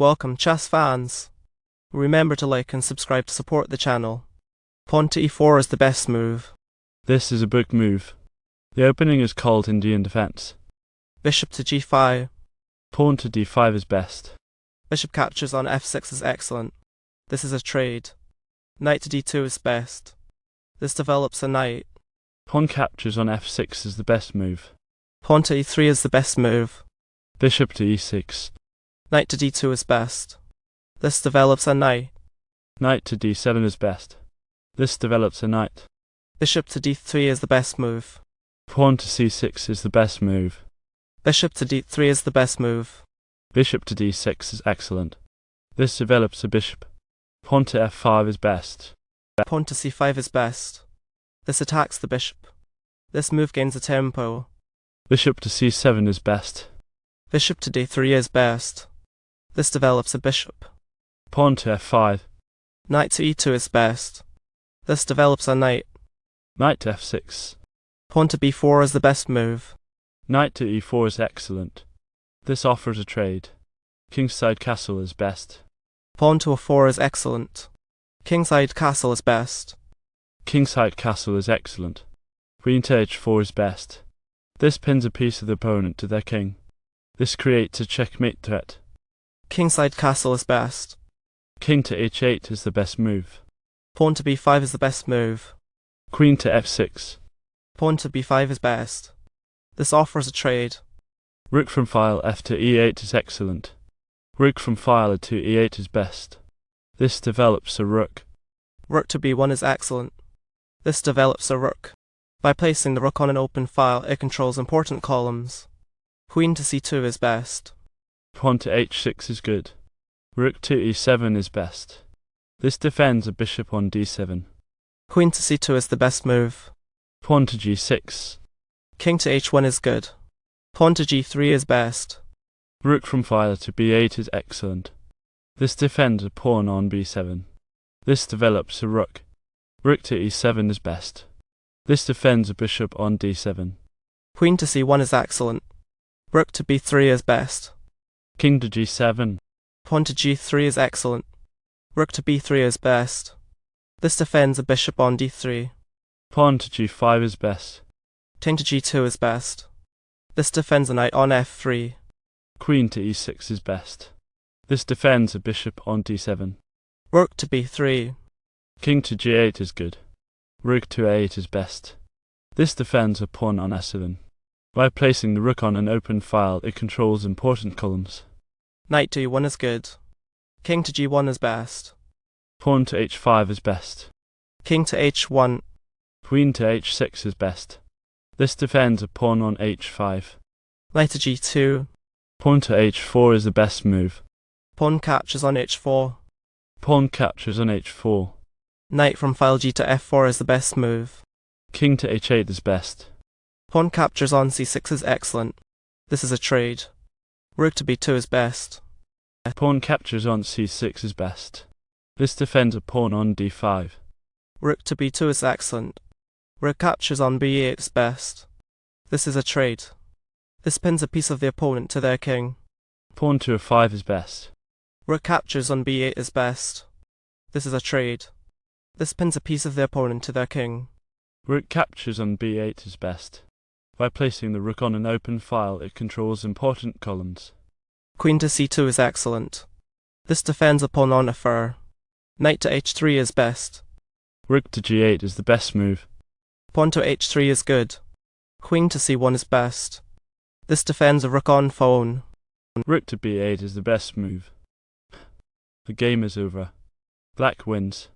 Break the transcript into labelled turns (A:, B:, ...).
A: Welcome chess fans. Remember to like and subscribe to support the channel. Pawn to e4 is the best move.
B: This is a book move. The opening is called Indian defense.
A: Bishop to g5.
B: Pawn to d5 is best.
A: Bishop captures on f6 is excellent. This is a trade. Knight to d2 is best. This develops a knight.
B: Pawn captures on f6 is the best move.
A: Pawn to e3 is the best move.
B: Bishop to e6.
A: Knight to d2 is best. This develops a knight.
B: Knight to d7 is best. This develops a knight.
A: Bishop to d3 is the best move.
B: Pawn to c6 is the best move.
A: Bishop to d3 is the best move.
B: Bishop to d6 is excellent. This develops a bishop. Pawn to f5 is best.
A: Pawn to c5 is best. This attacks the bishop. This move gains a tempo.
B: Bishop to c7 is best.
A: Bishop to d3 is best. This develops a bishop.
B: Pawn to f5.
A: Knight to e2 is best. This develops a knight.
B: Knight to f6.
A: Pawn to b4 is the best move.
B: Knight to e4 is excellent. This offers a trade. Kingside castle is best.
A: Pawn to a4 is excellent. Kingside castle is best.
B: Kingside castle is excellent. Queen to h4 is best. This pins a piece of the opponent to their king. This creates a checkmate threat.
A: Kingside castle is best.
B: King to h8 is the best move.
A: Pawn to b5 is the best move.
B: Queen to f6.
A: Pawn to b5 is best. This offers a trade.
B: Rook from file f to e8 is excellent. Rook from file to e8 is best. This develops a rook.
A: Rook to b1 is excellent. This develops a rook. By placing the rook on an open file, it controls important columns. Queen to c2 is best.
B: Pawn to h6 is good. Rook to e7 is best. This defends a bishop on d7.
A: Queen to c2 is the best move.
B: Pawn to g6.
A: King to h1 is good. Pawn to g3 is best.
B: Rook from file to b8 is excellent. This defends a pawn on b7. This develops a rook. Rook to e7 is best. This defends a bishop on d7.
A: Queen to c1 is excellent. Rook to b3 is best.
B: King to g7.
A: Pawn to g3 is excellent. Rook to b3 is best. This defends a bishop on d3.
B: Pawn to g5 is best.
A: King to g2 is best. This defends a knight on f3.
B: Queen to e6 is best. This defends a bishop on d7.
A: Rook to b3.
B: King to g8 is good. Rook to a8 is best. This defends a pawn on s7. By placing the rook on an open file, it controls important columns.
A: Knight to e1 is good. King to g1 is best.
B: Pawn to h5 is best.
A: King to h1.
B: Queen to h6 is best. This defends a pawn on h5.
A: Knight to g2.
B: Pawn to h4 is the best move.
A: Pawn captures on h4.
B: Pawn captures on h4.
A: Knight from file g to f4 is the best move.
B: King to h8 is best.
A: Pawn captures on c6 is excellent. This is a trade. Rook to b2 is best.
B: Pawn captures on c6 is best. This defends a pawn on d5.
A: Rook to b2 is excellent. Rook captures on b8 is best. This is a trade. This pins a piece of the opponent to their king.
B: Pawn to a5 is best.
A: Rook captures on b8 is best. This is a trade. This pins a piece of the opponent to their king.
B: Rook captures on b8 is best. By placing the rook on an open file, it controls important columns.
A: Queen to c2 is excellent. This defends a pawn on f4. Knight to h3 is best.
B: Rook to g8 is the best move.
A: Pawn to h3 is good. Queen to c1 is best. This defends a rook on phone.
B: Rook to b8 is the best move. The game is over. Black wins.